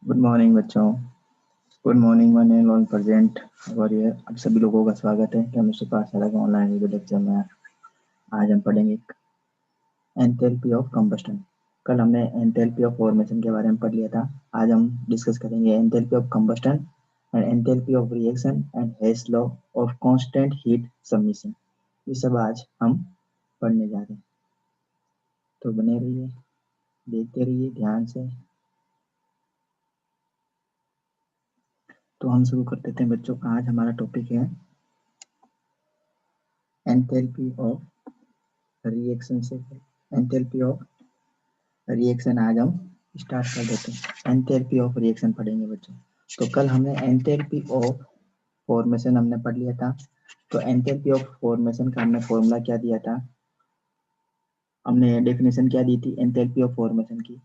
Good morning बच्चों। Good morning one and all present. और ये आप सभी लोगों का स्वागत है केमिस्ट्री पाठशाला के ऑनलाइन वीडियो लेक्चर में। आज हम पढ़ेंगे एंथैल्पी ऑफ कंबस्टन। कल हमने एंथैल्पी ऑफ फॉर्मेशन के बारे में पढ़ लिया था। आज हम डिस्कस करेंगे enthalpy of combustion and enthalpy of reaction and Hess law of constant heat submission. ये सब आज हम पढ़ने जा रहे हैं, तो बने रहिए, देखते रहिए ध्यान से। तो हम शुरू कर देते हैं बच्चों। आज हमारा टॉपिक है एंथैल्पी ऑफ रिएक्शन से एंथैल्पी ऑफ रिएक्शन आज हम स्टार्ट कर देते हैं। एंथैल्पी ऑफ रिएक्शन पढ़ेंगे बच्चों। तो कल हमने एंथैल्पी ऑफ फॉर्मेशन हमने पढ़ लिया था। तो एंथैल्पी ऑफ फॉर्मेशन का हमने फॉर्मूला क्या दिया था, हमने डेफिनेशन क्या दी थी एंथैल्पी ऑफ फॉर्मेशन की।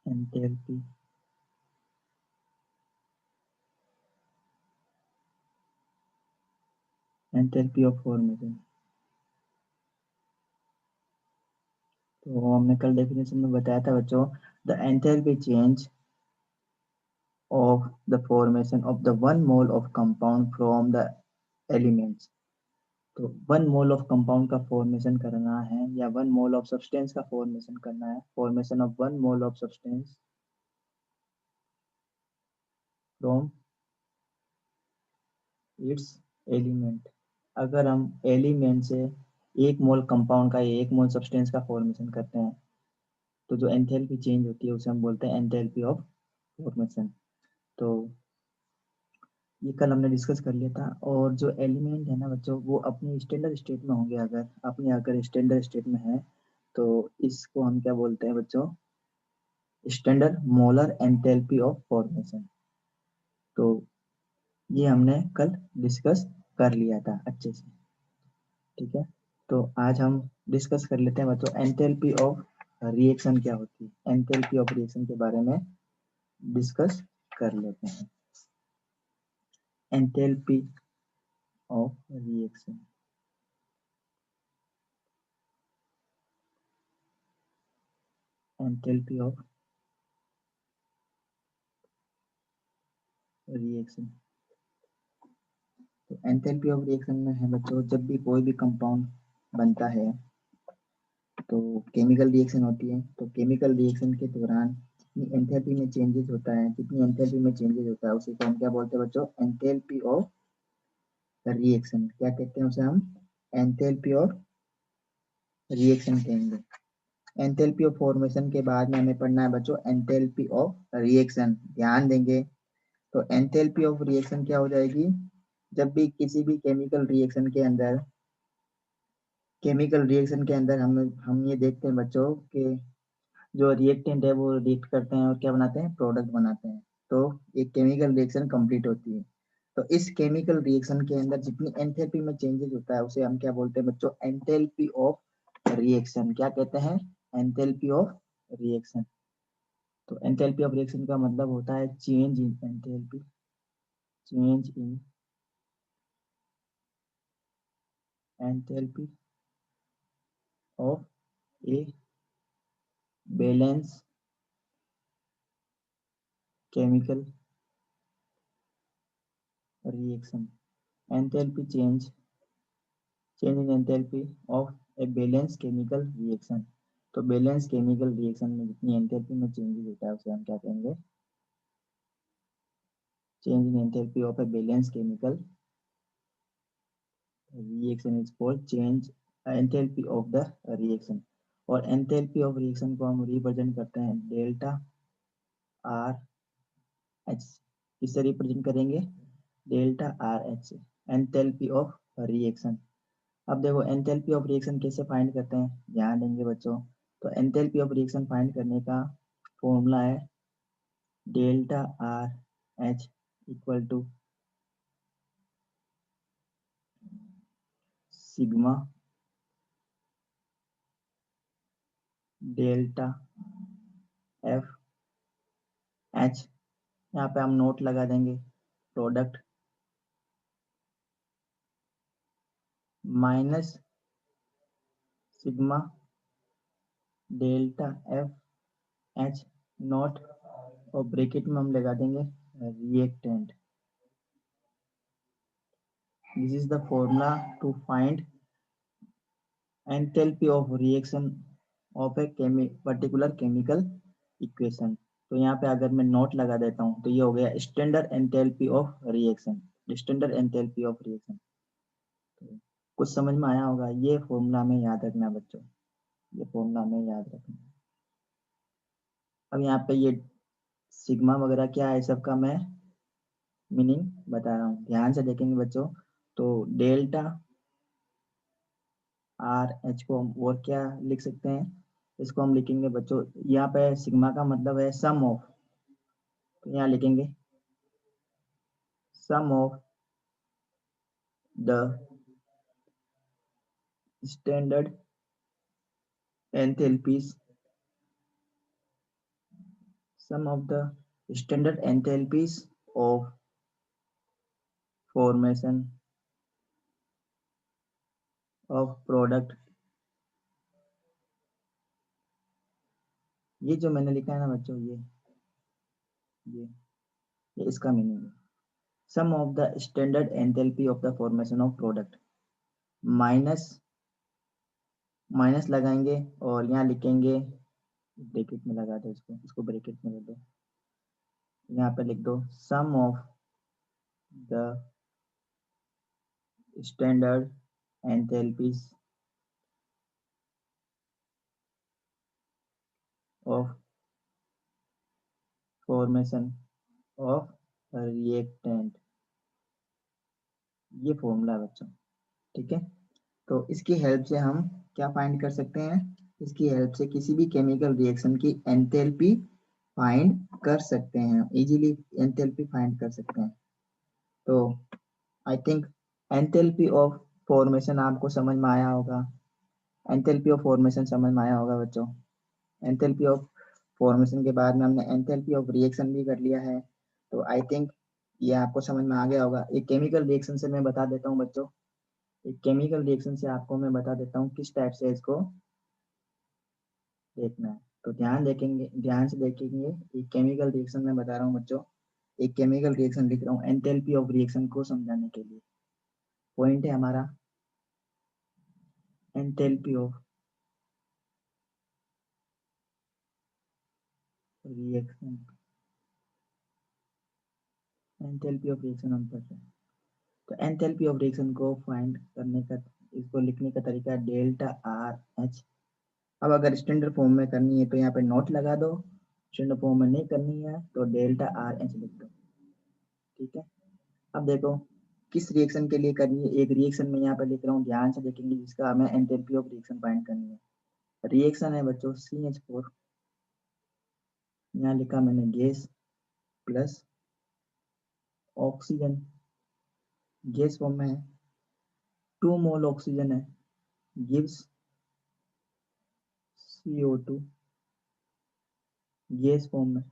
एंथैल्पी एंथैल्पी ऑफ फॉर्मेशन, तो हमने कल डेफिनेशन में बताया था बच्चों, the enthalpy change of the formation of the one mole of compound from the elements। तो वन मोल ऑफ कंपाउंड का फॉर्मेशन करना है या वन मोल ऑफ सब्सटेंस का फॉर्मेशन करना है, formation of one mole of substance from its element. अगर हम एलिमेंट से एक मोल कंपाउंड का या एक मोल सब्सटेंस का फॉर्मेशन करते हैं तो जो एंथैल्पी चेंज होती है उसे हम बोलते हैं एंथैल्पी ऑफ फॉर्मेशन। तो ये कल हमने डिस्कस कर लिया था। और जो एलिमेंट है ना बच्चों, वो अपने स्टैंडर्ड स्टेट में होंगे। अगर स्टैंडर्ड स्टेट में है तो इसको हम क्या बोलते हैं बच्चों, standard molar enthalpy of formation. तो ये हमने कल डिस्कस कर लिया था अच्छे से, ठीक है। तो आज हम डिस्कस कर लेते हैं बच्चों एंथैल्पी ऑफ रिएक्शन क्या होती है। एंथैल्पी ऑफ रिएक्शन के बारे में डिस्कस कर लेते हैं। Enthalpy of reaction, enthalpy of reaction. तो एंथैल्पी ऑफ रिएक्शन में है बच्चों, जब भी कोई भी कंपाउंड बनता है तो केमिकल रिएक्शन होती है। तो केमिकल रिएक्शन के दौरान जितनी एंथैल्पी में चेंजेस होता है, जितनी एंथैल्पी में चेंजेस होता है उसे हम क्या बोलते हैं बच्चों, एंथैल्पी ऑफ रिएक्शन। क्या कहते हैं उसे हम, एंथैल्पी ऑफ रिएक्शन कहेंगे। एंथैल्पी ऑफ फॉर्मेशन के बाद में हमें पढ़ना है बच्चों एंथैल्पी ऑफ रिएक्शन। ध्यान देंगे। तो एंथैल्पी ऑफ रिएक्शन क्या हो जाएगी, जब भी किसी भी केमिकल रिएक्शन के अंदर हम ये देखते हैं बच्चों कि जो रिएक्टेंट है वो रिएक्ट करते हैं और क्या बनाते हैं, प्रोडक्ट बनाते हैं। तो एक केमिकल रिएक्शन कंप्लीट होती है। तो इस केमिकल रिएक्शन के अंदर जितनी एंथैल्पी में चेंजेस होता है उसे हम क्या बोलते हैं बच्चों, एंथैल्पी ऑफ रिएक्शन। क्या कहते हैं, एंथैल्पी ऑफ रिएक्शन। तो एंथैल्पी ऑफ रिएक्शन का मतलब होता है change in enthalpy, change in enthalpy of a balance chemical reaction. Enthalpy change in enthalpy of a balance chemical reaction. तो बैलेंस केमिकल रिएक्शन में जितनी एंथैल्पी में चेंजेस होता है उसे हम क्या कहेंगे, change in enthalpy of a balance chemical reaction is called change enthalpy of the reaction. और एंथैल्पी ऑफ रिएक्शन को हम रिप्रेजेंट करते हैं डेल्टा आर एच। किससे रिप्रेजेंट करेंगे, delta R H, enthalpy of reaction. अब देखो एंथैल्पी ऑफ रिएक्शन कैसे फाइंड करते हैं, ध्यान देंगे बच्चों। तो एंथैल्पी ऑफ रिएक्शन फाइंड करने का फॉर्मूला है delta R H equal to sigma delta F H. यहाँ पे हम नोट लगा देंगे, product minus sigma delta F H nought, और ब्रैकेट में हम लगा देंगे reactant. This is the formula to find enthalpy of reaction of a particular chemical equation. तो यहाँ पे अगर मैं नोट लगा देता हूँ तो ये हो गया standard enthalpy of reaction, standard enthalpy of reaction. तो कुछ समझ में आया होगा, ये फॉर्मूला में याद रखना बच्चों, ये फॉर्मूला में याद रखना। अब यहाँ पे ये सिग्मा वगैरह क्या है सबका मैं मीनिंग बता रहा हूँ, ध्यान से देखेंगे बच्चों। तो डेल्टा आर एच को हम और क्या लिख सकते हैं, इसको हम लिखेंगे बच्चों, यहाँ पे सिग्मा का मतलब है सम ऑफ, तो यहाँ लिखेंगे sum of the standard enthalpies, sum of the standard enthalpies of formation of product. ये जो मैंने लिखा है ना बच्चों, ये ये इसका मीनिंग है sum of the standard enthalpy of the formation of product, minus minus लगाएंगे और यहाँ लिखेंगे, ब्रैकेट में लगा दो इसको, इसको ब्रैकेट में ले दो, यहाँ पे लिख दो sum of the standard enthalpies of formation of reactant. ये फॉर्मूला है बच्चों, ठीक है। तो इसकी हेल्प से हम क्या फाइंड कर सकते हैं, इसकी हेल्प से किसी भी केमिकल रिएक्शन की एंथैल्पी फाइंड कर सकते हैं, इजीली एंथैल्पी फाइंड कर सकते हैं। तो I think enthalpy of formation आपको समझ में आया होगा, एंथैल्पी ऑफ फॉर्मेशन समझ में आया होगा बच्चों। एंथैल्पी ऑफ फॉर्मेशन के बाद में हमने एंथैल्पी ऑफ रिएक्शन भी कर लिया है, तो आई थिंक ये आपको समझ में आ गया होगा। एक केमिकल रिएक्शन से मैं बता देता हूँ बच्चों, एक केमिकल रिएक्शन से आपको मैं बता देता हूँ किस टाइप से इसको देखना है। तो ध्यान से देखेंगे, एक केमिकल रिएक्शन में बता रहा हूँ बच्चों, एक केमिकल रिएक्शन लिख रहा हूँ एंथैल्पी ऑफ रिएक्शन को समझाने के लिए। पॉइंट है हमारा enthalpy of reaction, enthalpy of reaction हम पढ़ते हैं। तो एंथैल्पी ऑफ रिएक्शन को फाइंड करने का, इसको लिखने का तरीका डेल्टा आर एच। अब अगर स्टैंडर्ड फॉर्म में करनी है तो यहाँ पे नोट लगा दो, स्टैंडर्ड फॉर्म में नहीं करनी है तो डेल्टा आर एच लिख दो, ठीक है। अब देखो किस रिएक्शन के लिए करनी है, एक रिएक्शन में यहाँ पे लिख रहा हूँ, ध्यान से देखेंगे, जिसका हमें एंथैल्पी ऑफ रिएक्शन फाइंड करनी है। रिएक्शन है बच्चों CH4, यहाँ लिखा मैंने gas plus oxygen, gas form में है, 2 मोल ऑक्सीजन है, गिव्स CO2 गैस फॉर्म में,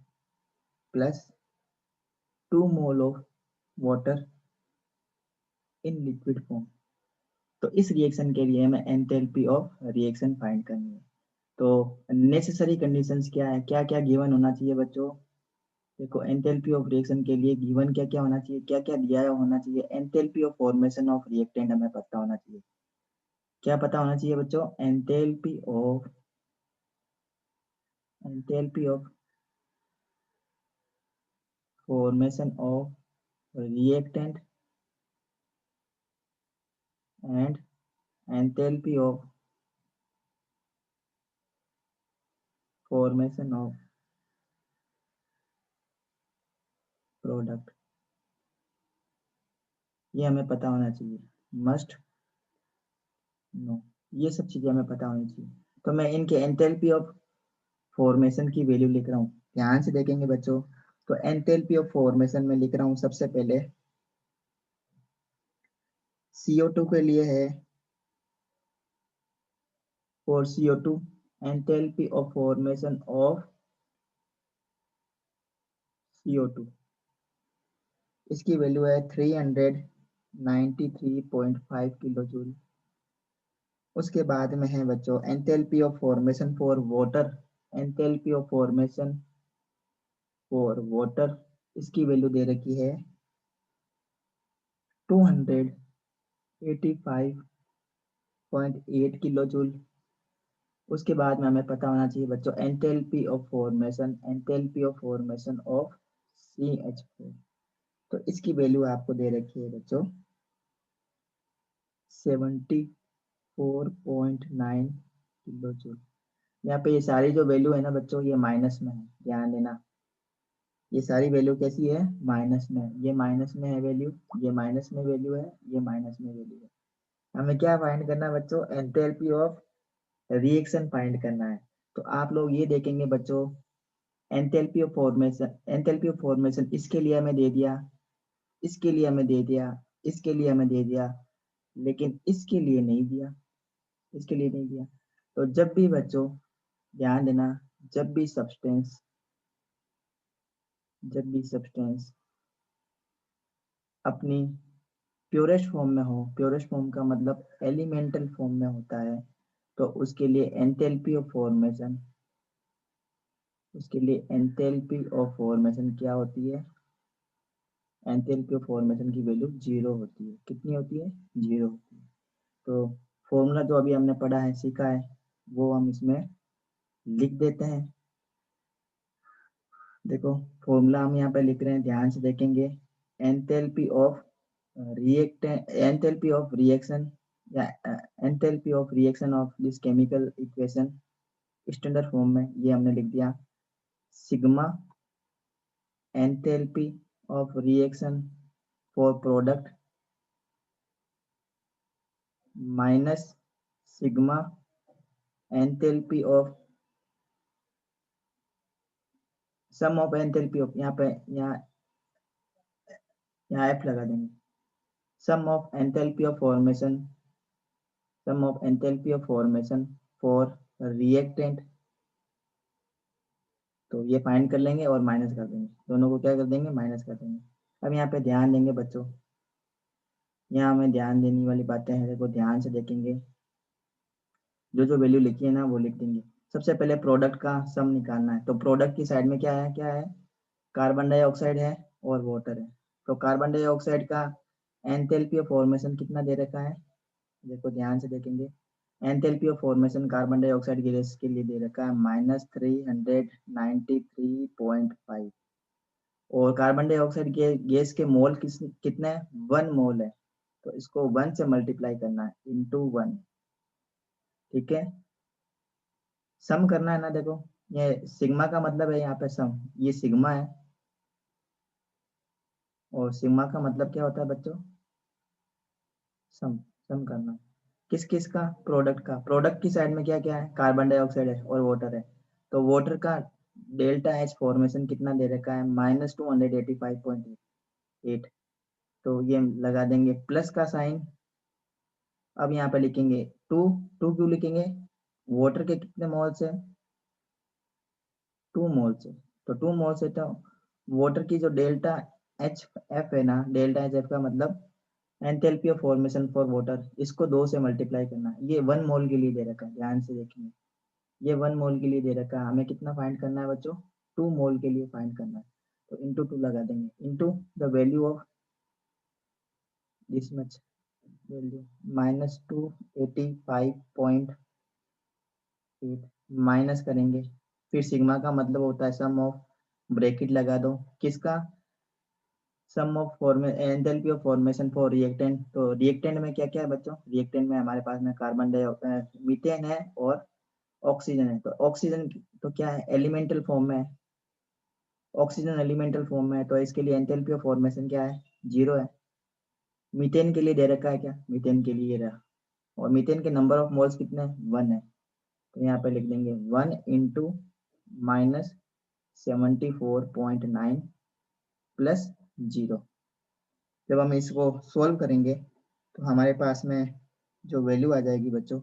plus 2 mole of water in liquid form. तो इस रिएक्शन के लिए हमें एंथैल्पी ऑफ रिएक्शन फाइंड करनी है। तो नेसेसरी कंडीशंस क्या है, क्या क्या गिवन होना चाहिए बच्चों, देखो एंथैल्पी ऑफ रिएक्शन के लिए गिवन क्या क्या होना चाहिए, क्या क्या दिया होना चाहिए। Enthalpy of formation of reactant हमें पता होना चाहिए, क्या पता होना चाहिए बच्चों, enthalpy of formation of reactant and enthalpy of formation of product, ये हमें पता होना चाहिए, मस्ट नो, ये सब चीजें हमें पता होनी चाहिए। तो मैं इनके एंथैल्पी ऑफ फॉर्मेशन की वैल्यू लिख रहा हूँ, ध्यान से देखेंगे बच्चों। तो एंथैल्पी ऑफ फॉर्मेशन में लिख रहा हूँ सबसे पहले CO2 के लिए है, for CO2 enthalpy of formation of CO2 इसकी वैल्यू है 393.5 किलो जूल। उसके बाद में है बच्चों enthalpy of formation for water, enthalpy of formation for water, इसकी वैल्यू दे रखी है 285.8 किलो जूल। उसके बाद में हमें पता होना चाहिए बच्चों enthalpy of formation, enthalpy of formation of CH4। तो इसकी वैल्यू आपको दे रखी है बच्चों 74.9 किलो जूल। यहाँ पे ये सारी जो वैल्यू है ना बच्चों, ये माइनस में है, ध्यान देना। ये सारी वैल्यू कैसी है, माइनस में है। ये माइनस में है वैल्यू, ये माइनस में वैल्यू है, ये माइनस में वैल्यू है। हमें क्या फाइंड करना है बच्चों, एंथैल्पी ऑफ रिएक्शन फाइंड करना है। तो आप लोग ये देखेंगे बच्चों, enthalpy of formation, enthalpy of formation इसके लिए हमें दे दिया, इसके लिए हमें दे दिया, इसके लिए हमें दे दिया, लेकिन इसके लिए नहीं दिया, इसके लिए नहीं दिया। तो जब भी बच्चों ध्यान देना, जब भी सब्सटेंस, जब भी सब्सटेंस अपनी प्योरेस्ट फॉर्म में हो, प्योरेस्ट फॉर्म का मतलब एलिमेंटल फॉर्म में होता है, तो उसके लिए एंथैल्पी ऑफ फॉर्मेशन, उसके लिए एंथैल्पी ऑफ फॉर्मेशन क्या होती है, एंथैल्पी ऑफ फॉर्मेशन की वैल्यू 0 होती है। कितनी होती है, 0 होती है। तो फॉर्मूला जो अभी हमने पढ़ा है, सीखा है, वो हम इसमें लिख देते हैं। देखो फॉर्मूला हम यहाँ पे लिख रहे हैं, ध्यान से देखेंगे। Enthalpy of enthalpy of reaction या enthalpy of reaction of this chemical equation standard form में ये हमने लिख दिया, sigma enthalpy of reaction for product minus sigma enthalpy of sum of enthalpy of, यहाँ पे यहाँ एफ लगा देंगे, sum of enthalpy of formation, sum of enthalpy of formation for reactant. तो ये फाइंड कर लेंगे और माइनस कर देंगे, दोनों को क्या कर देंगे, माइनस कर देंगे। अब यहाँ पे ध्यान देंगे बच्चों, यहाँ हमें ध्यान देने वाली बातें हैं, देखो ध्यान से देखेंगे, जो जो वैल्यू लिखी है ना वो लिख देंगे। सबसे पहले प्रोडक्ट का सम निकालना है, तो प्रोडक्ट की साइड में क्या है, क्या है, कार्बन डाइऑक्साइड है और वाटर है। तो कार्बन डाइऑक्साइड का एंथैल्पी ऑफ फॉर्मेशन कितना दे रखा है, देखो ध्यान से देखेंगे, enthalpy of formation carbon dioxide gas के लिए दे रखा है -393.5, और कार्बन डाइऑक्साइड के गैस के मोल कितने हैं, 1 मोल है। तो इसको 1 से मल्टीप्लाई करना है, इंटू 1, ठीक है। सम करना है ना, देखो ये सिग्मा का मतलब है यहाँ पे सम, ये सिग्मा है, और सिग्मा का मतलब क्या होता है बच्चों, सम, सम करना किस किस का, प्रोडक्ट का। प्रोडक्ट की साइड में क्या क्या है, कार्बन डाइऑक्साइड है और वाटर है। तो वाटर का डेल्टा एच फॉर्मेशन कितना दे रखा है, -285.8। तो ये लगा देंगे प्लस का साइन। अब यहाँ पे लिखेंगे 2, 2 क्यों लिखेंगे, वाटर के कितने मोल्स है, 2 मोल्स है। तो 2 मोल्स है, तो वाटर की जो डेल्टा एच एफ है ना, डेल्टा एच एफ का मतलब enthalpy of formation for water, इसको 2 से मल्टीप्लाई करना है। ये 1 मोल के लिए दे रखा है, ध्यान से देखेंगे, ये 1 मोल के लिए दे रखा है। हमें कितना फाइंड करना है बच्चों, 2 मोल के लिए फाइंड करना है। तो इंटू 2 लगा देंगे, into the value of this much value -285.8, minus करेंगे, फिर सिग्मा का मतलब होता है सम ऑफ, ब्रैकेट लगा दो किसका, sum of enthalpy of formation for reactant. तो रिएक्टेंट में क्या क्या है बच्चों, रिएक्टेंट में हमारे पास में कार्बन डाइऑक्साइड, मीथेन है और ऑक्सीजन है। तो ऑक्सीजन तो क्या है, एलिमेंटल फॉर्म में है, ऑक्सीजन एलिमेंटल फॉर्म में है, तो इसके लिए एंथैल्पी ऑफ फॉर्मेशन क्या है, 0 है। मीथेन के लिए दे रखा है क्या, मीथेन के लिए रहा, और मीथेन के नंबर ऑफ मोल्स कितने, 1 है। तो यहाँ पे लिख देंगे 1 इंटू -74.9 प्लस 0। जब हम इसको सोल्व करेंगे तो हमारे पास में जो वैल्यू आ जाएगी बच्चों,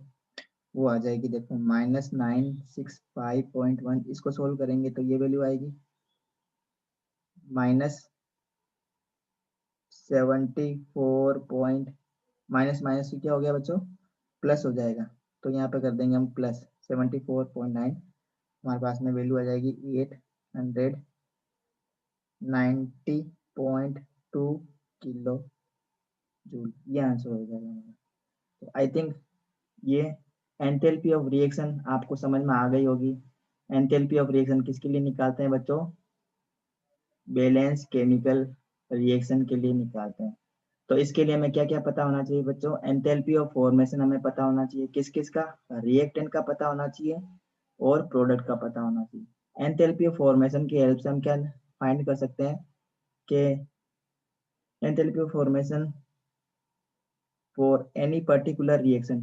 वो आ जाएगी, देखो -965.1। इसको सोल्व करेंगे तो ये वैल्यू आएगी -74 पॉइंट, माइनस माइनस क्या हो गया बच्चों, प्लस हो जाएगा। तो यहाँ पे कर देंगे हम प्लस 74.9 हमारे पास में वैल्यू आ जाएगी 890.2 किलो जूल, ये आंसर हो जाएगा हमारा। तो आई थिंक ये एंथैल्पी ऑफ रिएक्शन आपको समझ में आ गई होगी। एंथैल्पी ऑफ रिएक्शन किसके लिए निकालते हैं बच्चों? बैलेंस केमिकल रिएक्शन के लिए निकालते हैं। तो इसके लिए हमें क्या क्या पता होना चाहिए बच्चों? एंथैल्पी ऑफ फॉर्मेशन हमें पता होना चाहिए, किस किस का? रिएक्टेंट का पता होना चाहिए और प्रोडक्ट का पता होना चाहिए। एंथैल्पी ऑफ फॉर्मेशन की हेल्प से हम क्या फाइंड कर सकते हैं कि enthalpy of formation for any particular reaction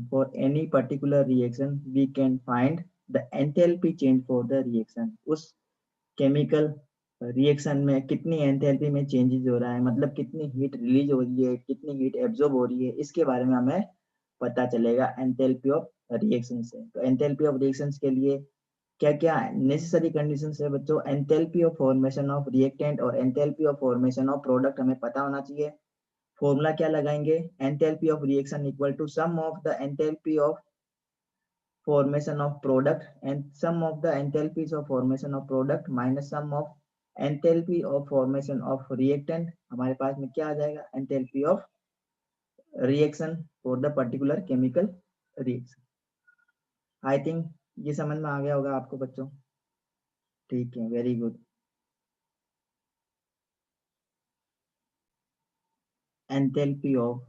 we can find the enthalpy change for the reaction। उस केमिकल रिएक्शन में कितनी एंथैल्पी में चेंजेस हो रहा है, मतलब कितनी हीट रिलीज हो रही है, कितनी हीट एब्जॉर्ब हो रही है, इसके बारे में हमें पता चलेगा एंथैल्पी ऑफ रिएक्शन से। तो एंथैल्पी ऑफ रिएक्शन के लिए क्या क्या नेसेसरी कंडीशंस है बच्चों? Enthalpy of formation of reactant और enthalpy of formation of product हमें पता होना चाहिए। फॉर्मूला क्या लगाएंगे? Enthalpy of reaction equal to sum of the enthalpy of formation of product and sum of the enthalpies of formation of product minus sum of enthalpy of formation of reactant। हमारे पास में क्या आ जाएगा? enthalpy of reaction for the particular chemical reaction। I think ये समझ में आ गया होगा आपको बच्चों? ठीक है, very good. enthalpy of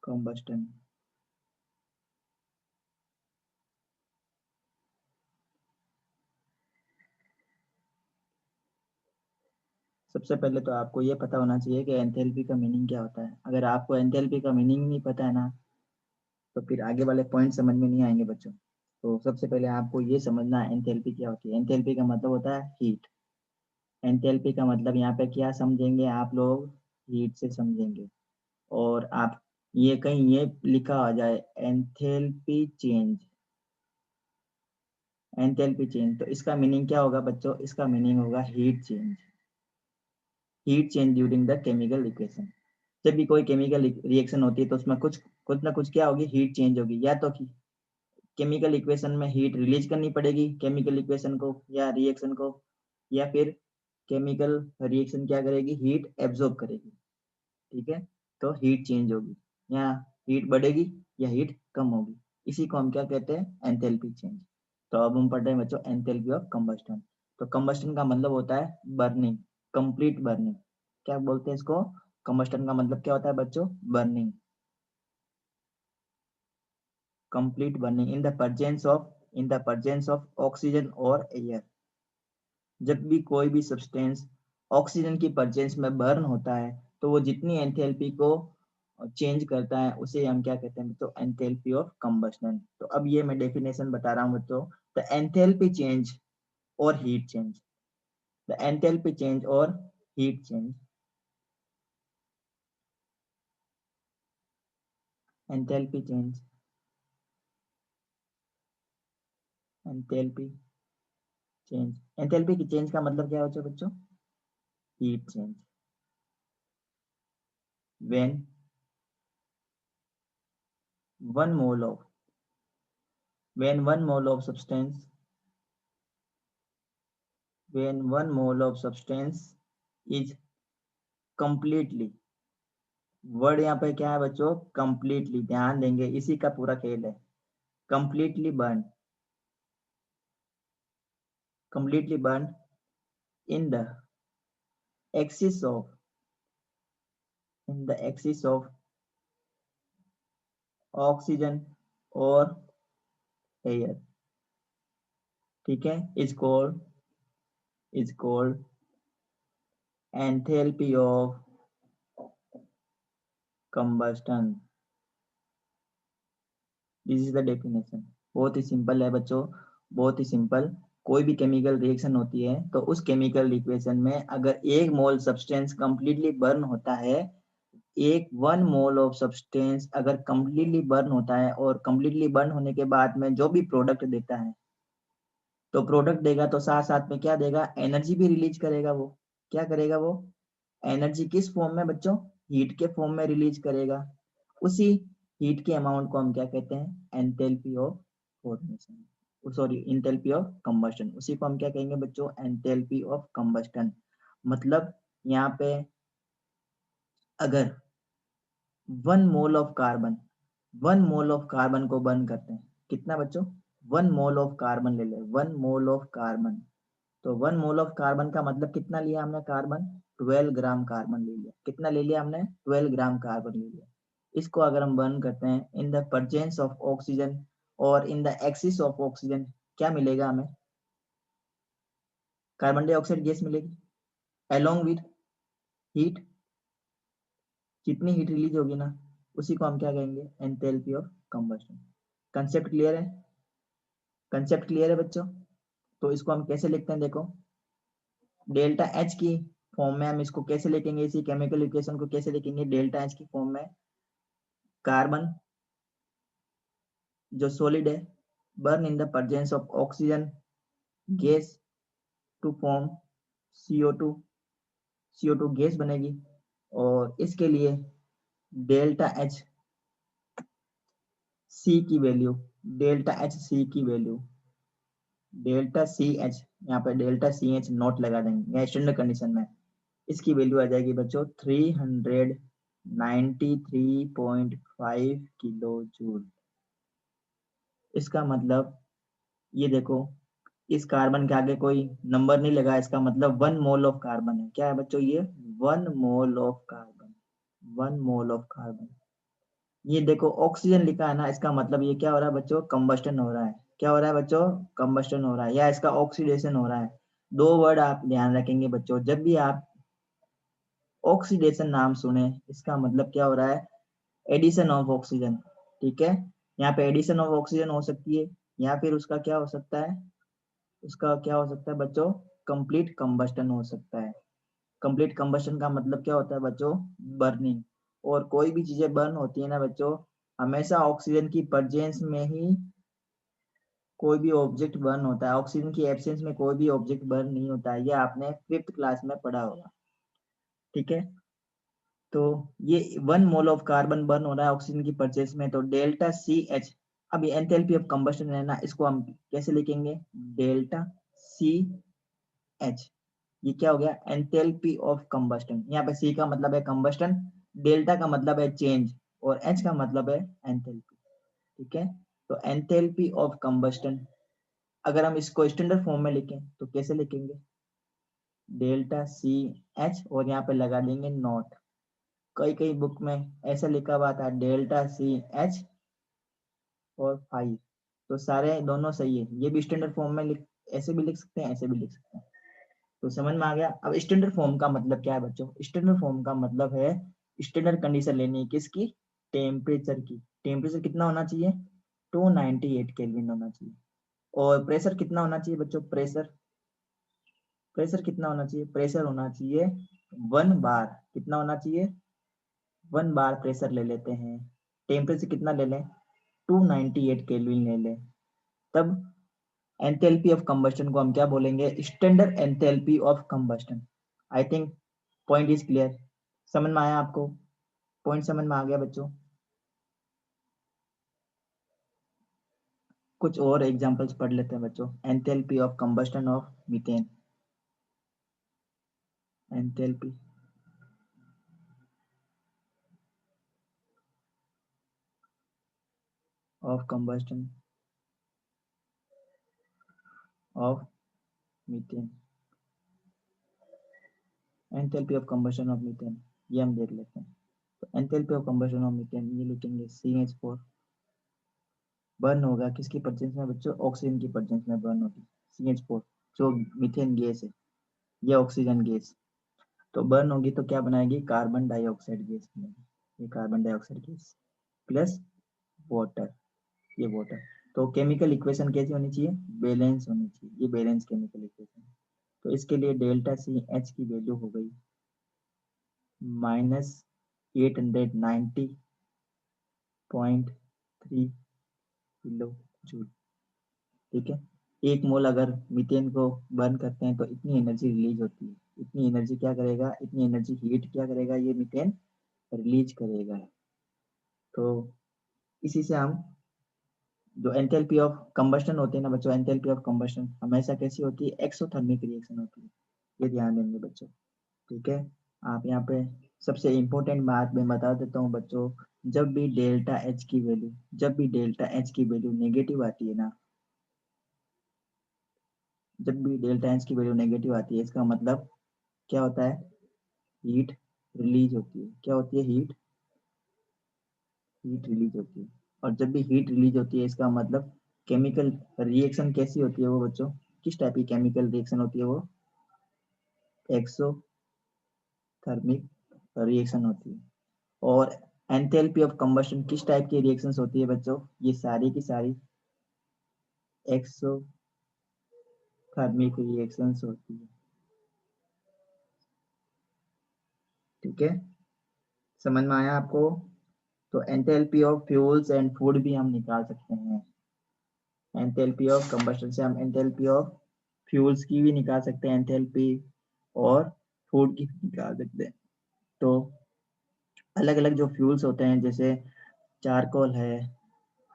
combustion। सबसे पहले तो आपको ये पता होना चाहिए कि एंथैल्पी का मीनिंग क्या होता है। अगर आपको एंथैल्पी का मीनिंग नहीं पता है ना, तो फिर आगे वाले पॉइंट समझ में नहीं आएंगे बच्चों। तो सबसे पहले आपको ये समझना है एंथैल्पी क्या होती है। एंथैल्पी का मतलब होता है हीट। एंथैल्पी का मतलब यहाँ पे क्या समझेंगे आप लोग? हीट से समझेंगे। और आप ये कहीं ये लिखा आ जाए एंथैल्पी चेंज, एंथैल्पी चेंज, तो इसका मीनिंग क्या होगा बच्चों? इसका मीनिंग होगा heat change. Heat change during the chemical reaction. जब भी कोई केमिकल रिएक्शन होती है तो उसमें कुछ ना कुछ क्या होगी? हीट चेंज होगी। या तो कि केमिकल इक्वेशन में हीट रिलीज करनी पड़ेगी केमिकल इक्वेशन को या रिएक्शन को, या फिर केमिकल रिएक्शन क्या करेगी? हीट एब्जॉर्ब करेगी। ठीक है, तो हीट चेंज होगी, या हीट बढ़ेगी या हीट कम होगी। इसी को हम क्या कहते हैं? Enthalpy change. तो अब हम पढ़ रहे हैं बच्चों एंथैल्पी ऑफ कंबस्टन। तो कंबस्टन का मतलब होता है बर्निंग, कंप्लीट बर्निंग। क्या बोलते हैं इसको? कंबस्टन का मतलब क्या होता है बच्चों? Burning, complete burning in the presence of oxygen और एयर। जब भी कोई भी सब्सटेंस ऑक्सीजन की प्रेजेंस में बर्न होता है तो वो जितनी एंथैल्पी को चेंज करता है उसे हम क्या कहते हैं बच्चों? Enthalpy of combustion. तो अब ये मैं डेफिनेशन बता रहा हूँ बच्चों। द एंथैल्पी चेंज और heat change, the enthalpy change और heat change, enthalpy change, enthalpy change. Enthalpy की चेंज का मतलब क्या होता है बच्चों? Heat change. When one mole of when one mole of substance when one mole of substance is completely, word यहाँ पे क्या है बच्चों? completely, ध्यान देंगे, इसी का पूरा खेल है। completely burned, completely burned in the axis of in the axis of oxygen और air। ठीक है, is called enthalpy of combustion। This is the definition. बहुत ही सिंपल है बच्चों, बहुत ही सिंपल। कोई भी केमिकल रिएक्शन होती है तो उस केमिकल रिएक्शन में अगर एक मोल सब्सटेंस कंप्लीटली बर्न होता है, एक वन मोल ऑफ सब्सटेंस अगर कंप्लीटली बर्न होता है और कंप्लीटली बर्न होने के बाद में जो भी प्रोडक्ट देता है, तो प्रोडक्ट देगा तो साथ साथ में क्या देगा? एनर्जी भी रिलीज करेगा। वो क्या करेगा? वो एनर्जी किस फॉर्म में बच्चों? हीट के फॉर्म में रिलीज करेगा। उसी हीट के अमाउंट को हम क्या कहते हैं, enthalpy of formation, sorry enthalpy of combustion, उसी को हम क्या कहेंगे बच्चों, एंथैल्पी ऑफ कंबस्टन। मतलब यहाँ पे अगर 1 mole of carbon, 1 mole of carbon को बर्न करते हैं, कितना बच्चों, 1 मोल ऑफ कार्बन ले ले, 1 मोल ऑफ कार्बन, तो 1 मोल ऑफ कार्बन का मतलब कितना लिया हमने कार्बन, 12 ग्राम कार्बन ले लिया, कितना ले लिया हमने, 12 ग्राम कार्बन ले लिया। इसको अगर हम बर्न करते हैं in the presence of oxygen और in the excess of oxygen, क्या मिलेगा हमें, कार्बन डाइऑक्साइड गैस मिलेगी अलोंग विद हीट, कितनी हीट रिलीज होगी ना, उसी को हम क्या कहेंगे, enthalpy of combustion. Concept clear है, कंसेप्ट क्लियर है बच्चों। तो इसको हम कैसे लिखते हैं, देखो डेल्टा एच की फॉर्म में हम इसको कैसे लिखेंगे, इसी केमिकल इक्वेशन को कैसे लिखेंगे, डेल्टा एच की फॉर्म में कार्बन जो सॉलिड है burn in the presence of oxygen gas to form CO2, CO2 gas बनेगी, और इसके लिए डेल्टा एच सी की वैल्यू, डेल्टा एच सी की वैल्यू, डेल्टा सी एच, यहाँ पे डेल्टा सी एच नोट लगा देंगे या स्टैंडर्ड कंडीशन में, इसकी वैल्यू आ जाएगी बच्चों 393.5 किलो जूल। इसका मतलब ये देखो, इस कार्बन के आगे कोई नंबर नहीं लगा, इसका मतलब 1 मोल ऑफ कार्बन है, क्या है बच्चों ये, 1 mole of carbon, 1 mole of carbon. ये देखो ऑक्सीजन लिखा है ना, इसका मतलब ये क्या हो रहा है बच्चों, कंबस्टन हो रहा है, क्या हो रहा है बच्चों, कंबस्टन हो रहा है, या इसका ऑक्सीडेशन हो रहा है। दो वर्ड आप ध्यान रखेंगे बच्चों, जब भी आप ऑक्सीडेशन नाम सुने, इसका मतलब क्या हो रहा है, एडिशन ऑफ ऑक्सीजन, ठीक है। यहाँ पे एडिशन ऑफ ऑक्सीजन हो सकती है, या फिर उसका क्या हो सकता है, उसका क्या हो सकता है बच्चों, कंप्लीट कंबस्टन हो सकता है। कंप्लीट कंबस्टन का मतलब क्या होता है बच्चों, बर्निंग। और कोई भी चीजें बर्न होती है ना बच्चों, हमेशा ऑक्सीजन की प्रेजेंस में ही कोई भी ऑब्जेक्ट बर्न होता है, ऑक्सीजन की एब्सेंस में कोई भी ऑब्जेक्ट बर्न नहीं होता है, ये आपने 5th क्लास में पढ़ा होगा, ठीक है। तो ये 1 मोल ऑफ कार्बन बर्न हो रहा है ऑक्सीजन की परचेस में, तो डेल्टा सी एच, अब ये एंथैल्पी ऑफ कंबस्टन है ना, इसको हम कैसे लिखेंगे, डेल्टा सी एच, ये क्या हो गया, एंथैल्पी ऑफ कंबस्टन। यहाँ पे सी का मतलब है कंबस्टन, डेल्टा का मतलब है चेंज, और एच का मतलब है एंथैल्पी, ठीक है। तो एंथैल्पी ऑफ कंबस्टन, अगर हम इसको स्टैंडर्ड फॉर्म में लिखें तो कैसे लिखेंगे, डेल्टा सी एच और यहाँ पे लगा देंगे नॉट। कई कई बुक में ऐसा लिखा हुआ था डेल्टा सी एच और 5, तो सारे दोनों सही है, ये भी स्टैंडर्ड फॉर्म में लिख, ऐसे भी लिख सकते हैं, ऐसे भी लिख सकते हैं। तो समझ में आ गया। अब स्टैंडर्ड फॉर्म का मतलब क्या है बच्चों, स्टैंडर्ड फॉर्म का मतलब है स्टैंडर्ड कंडीशन लेनी है, किसकी, टेम्परेचर की। टेम्परेचर कितना होना चाहिए, 298 केल्विन होना चाहिए। और प्रेशर कितना होना चाहिए बच्चों, प्रेशर, प्रेशर कितना होना चाहिए, प्रेशर होना चाहिए 1 बार, कितना होना चाहिए, 1 बार प्रेशर ले लेते हैं। टेम्परेचर कितना ले लें, 298 केल्विन ले लें, तब एंथैल्पी ऑफ कंबस्टन को हम क्या बोलेंगे, standard enthalpy of combustion. I think point is clear, समझ में आया आपको, पॉइंट समझ में आ गया बच्चों। कुछ और एग्जांपल्स पढ़ लेते हैं बच्चों, enthalpy of combustion of methane, enthalpy of combustion of methane, enthalpy of combustion of methane, ये हम देख लेते हैं। तो enthalpy of combustion of methane ये लिखेंगे CH4, बर्न होगा किसकी प्रेजेंस में बच्चों, ऑक्सीजन की प्रेजेंस में बर्न होगी CH4, जो मीथेन गैस है, ये ऑक्सीजन गैस, तो बर्न होगी तो क्या बनाएगी, कार्बन डाइऑक्साइड गैस बनेगी, ये carbon dioxide gas plus water, ये वाटर। तो केमिकल इक्वेशन कैसी होनी चाहिए, बैलेंस होनी चाहिए, ये बैलेंस केमिकल इक्वेशन। तो इसके लिए डेल्टा सी एच की वैल्यू हो गई -890.3 किलो जूल, ठीक है। 1 मोल अगर मीथेन को बर्न करते हैं तो इतनी एनर्जी रिलीज होती है, इतनी एनर्जी क्या करेगा, इतनी एनर्जी हीट क्या करेगा, ये मीथेन रिलीज करेगा। तो इसी से हम जो एंथैल्पी ऑफ कंबस्टन होती है ना बच्चों, एंथैल्पी ऑफ कंबस्टन हमेशा कैसी होती है, एक्सोथर्मिक रिएक्शन होती है, ये ध्यान देंगे बच्चों। ठीक है, आप यहाँ पे सबसे इम्पोर्टेंट बात मैं बता देता हूँ बच्चों, जब भी डेल्टा एच की वैल्यू, जब भी डेल्टा एच की वैल्यू नेगेटिव आती है ना, जब भी डेल्टा एच की वैल्यू नेगेटिव आती है, इसका मतलब क्या होता है, हीट रिलीज होती है। क्या होती है, हीट रिलीज होती है। और जब भी हीट रिलीज होती है, इसका मतलब केमिकल रिएक्शन कैसी होती है वो बच्चों, किस टाइप की केमिकल रिएक्शन होती है वो, एक्सोथर्मिक रिएक्शन होती है। और एंथैल्पी ऑफ कंबस्शन किस टाइप की रिएक्शंस होती है बच्चों, ये सारी की सारी एक्सोथर्मिक रिएक्शंस होती है। ठीक है, समझ में आया आपको। तो enthalpy of fuels and food भी हम निकाल सकते हैं। एंथैल्पी ऑफ कंबस्शन से हम एंथैल्पी ऑफ फ्यूल्स की भी निकाल सकते हैं एंथैल्पी, और फूड की भी निकाल सकते हैं। तो अलग अलग जो फ्यूल्स होते हैं, जैसे चारकोल है,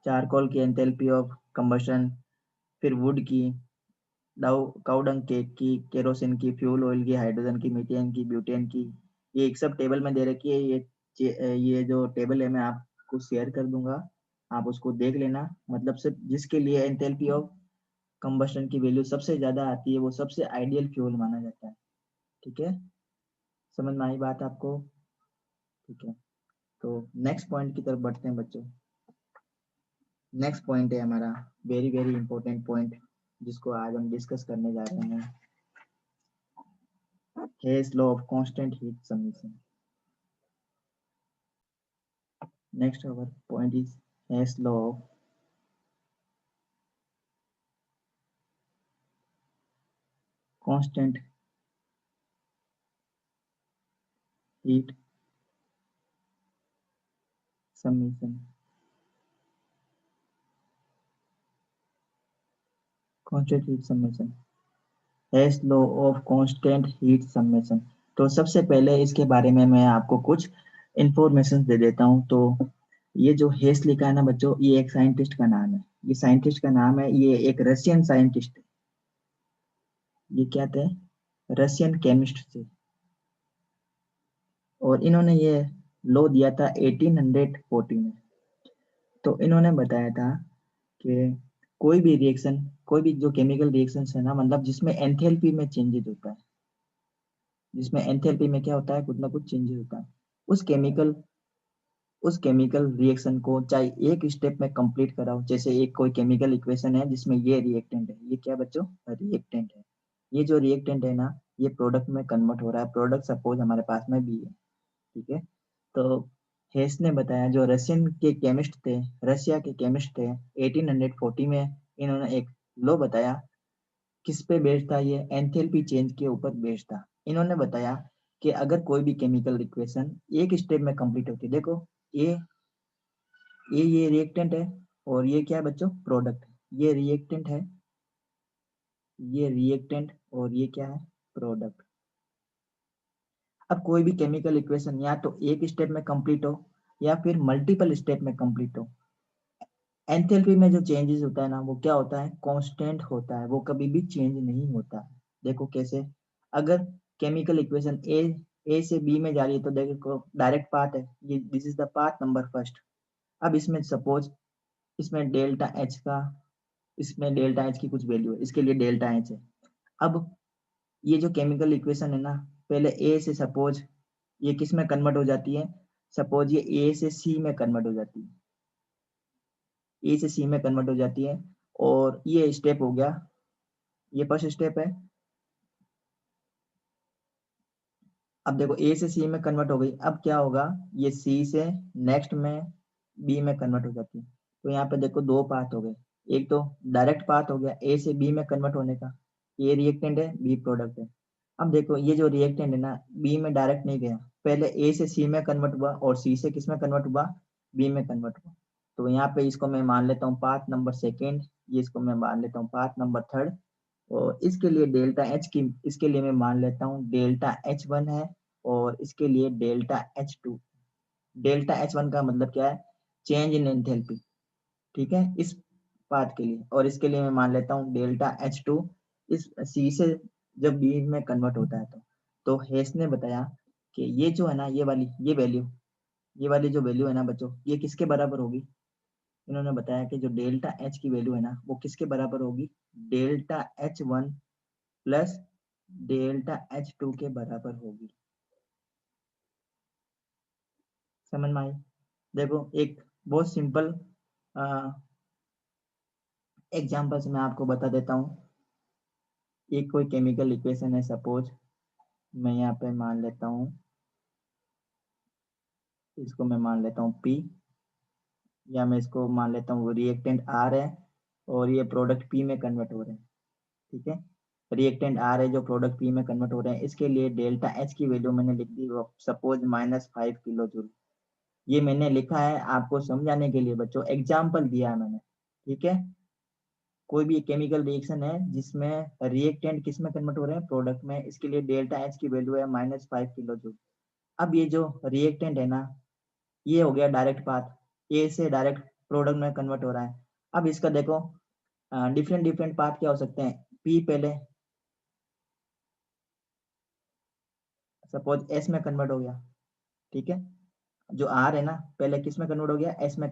चारकोल की एंथैल्पी ऑफ कंबस्शन, फिर वुड की, काउडंग केक की, केरोसिन की, फ्यूल ऑयल की, हाइड्रोजन की, मीथेन की, ब्यूटेन की, ये एक सब टेबल में दे रखी है। ये जो टेबल है मैं आपको शेयर कर दूंगा, आप उसको देख लेना। मतलब सिर्फ जिसके लिए एंथैल्पी ऑफ कंबस्शन की वैल्यू सबसे ज्यादा आती है, वो सबसे आइडियल फ्यूल माना जाता है। ठीक है, समझ में आई बात आपको। ठीक है, तो नेक्स्ट पॉइंट की तरफ बढ़ते हैं बच्चों। नेक्स्ट पॉइंट है हमारा वेरी वेरी इंपॉर्टेंट पॉइंट, जिसको आज हम डिस्कस करने जा रहे हैं, Hayes law of constant heat submission. Next our point is Hayes law of constant heat submission. Constant heat submission. Hayes law of constant heat submission. तो सबसे पहले इसके बारे में मैं आपको कुछ इंफॉर्मेशन दे देता हूँ। तो ये जो हेस लिखा है ना बच्चों, ये एक साइंटिस्ट का नाम है। ये साइंटिस्ट का नाम है, ये एक रशियन साइंटिस्ट है। ये क्या थे, रशियन केमिस्ट थे। और इन्होंने ये लॉ दिया था 1840 में। तो इन्होंने बताया था कि कोई भी रिएक्शन, कोई भी जो केमिकल रिएक्शन है ना, मतलब जिसमें एंथैल्पी में चेंजेस होता है, जिसमें एंथैल्पी में क्या होता है, कुछ ना कुछ चेंजेस होता है, उस केमिकल उस केमिकल रिएक्शन को चाहे एक स्टेप में कंप्लीट कराओ। जैसे एक कोई केमिकल इक्वेशन है जिसमें ये रिएक्टेंट है, ये क्या बच्चों, रिएक्टेंट है। ये जो रिएक्टेंट है ना, ये प्रोडक्ट में कन्वर्ट हो रहा है। प्रोडक्ट सपोज हमारे पास में बी है। ठीक है, तो हेस ने बताया, जो रशियन के केमिस्ट थे, रशिया के केमिस्ट थे, 1840 में इन्होंने एक लॉ बताया। किस पे बेस्ड था ये, एंथैल्पी चेंज के ऊपर बेस्ड था। इन्होंने बताया कि अगर कोई भी केमिकल इक्वेशन एक स्टेप में कंप्लीट होती है, देखो ये ये रिएक्टेंट है, और ये क्या है बच्चों, प्रोडक्ट। ये रिएक्टेंट है, ये रिएक्टेंट, और ये क्या है, प्रोडक्ट। अब कोई भी केमिकल इक्वेशन या तो एक स्टेप में कंप्लीट हो, या फिर मल्टीपल स्टेप में कंप्लीट हो, एंथैल्पी में जो चेंजेस होता है ना, वो क्या होता है, कांस्टेंट होता है, वो कभी भी चेंज नहीं होता। देखो कैसे, अगर केमिकल इक्वेशन ए से बी में जा रही है, तो देखो डायरेक्ट पाथ है ये, this is the path number first. अब इसमें सपोज इसमें डेल्टा एच का, इसमें डेल्टा एच की कुछ वैल्यू है, इसके लिए डेल्टा एच है। अब ये जो केमिकल इक्वेशन है ना, पहले ए से सपोज ये किस में कन्वर्ट हो जाती है, सपोज ये ए से सी में कन्वर्ट हो जाती है, ए से सी में कन्वर्ट हो जाती है। और ये स्टेप हो गया, ये फर्स्ट स्टेप है। अब देखो ए से सी में कन्वर्ट हो गई, अब क्या होगा, ये सी से नेक्स्ट में बी में कन्वर्ट हो जाती है। तो यहाँ पे देखो दो पाथ हो गए, एक तो डायरेक्ट पाथ हो गया ए से बी में कन्वर्ट होने का, ए रिएक्टेंट है, बी प्रोडक्ट है। अब देखो ये जो रिएक्टेंट है ना, बी में डायरेक्ट नहीं गया, पहले ए से सी में कन्वर्ट हुआ, और सी से किस में कन्वर्ट हुआ, बी में कन्वर्ट हुआ। तो यहाँ पे इसको मैं मान लेता हूँ पाथ नंबर सेकेंड, ये इसको मैं मान लेता हूँ पाथ नंबर थर्ड। और इसके लिए डेल्टा एच की, इसके लिए मैं मान लेता हूँ डेल्टा एच वन है, और इसके लिए delta H two. Delta H one का मतलब क्या है, चेंज इन एंथैल्पी, ठीक है, इस पाथ के लिए। और इसके लिए मैं मान लेता हूँ डेल्टा H2 इस C से जब B में कन्वर्ट होता है तो हेस ने बताया कि ये जो है ना, ये वाली जो वैल्यू है ना बच्चों, ये किसके बराबर होगी। इन्होंने बताया कि जो डेल्टा H की वैल्यू है ना, वो किसके बराबर होगी, delta H1 plus delta H2 के बराबर होगी। समझ में आई। देखो एक बहुत सिंपल एग्जांपल से मैं आपको बता देता हूँ। एक कोई केमिकल इक्वेशन है, सपोज मैं यहाँ पे मान लेता हूँ, इसको मैं मान लेता हूँ P, या मैं इसको मान लेता हूँ रिएक्टेंट R है और ये प्रोडक्ट P में कन्वर्ट हो रहे हैं, ठीक है। रिएक्टेंट R है जो प्रोडक्ट P में कन्वर्ट हो रहे हैं, इसके लिए डेल्टा H की वैल्यू मैंने लिख दी सपोज -5 किलो जूल। ये मैंने लिखा है आपको समझाने के लिए बच्चों, एग्जाम्पल दिया है मैंने, ठीक है। कोई भी केमिकल रिएक्शन है जिसमें रिएक्टेंट किस में कन्वर्ट हो रहे हैं, प्रोडक्ट में, इसके लिए डेल्टा H की वैल्यू है -5 किलो जूल। अब ये जो रिएक्टेंट है ना, ये हो गया डायरेक्ट पाथ, ए से डायरेक्ट प्रोडक्ट में कन्वर्ट हो रहा है। अब इसका देखो डिफरेंट डिफरेंट पाथ क्या हो सकते हैं। पी पहले सपोज एस में कन्वर्ट हो गया, ठीक है। जो आर है ना, पहले किस में कन्वर्ट हो गया, एस में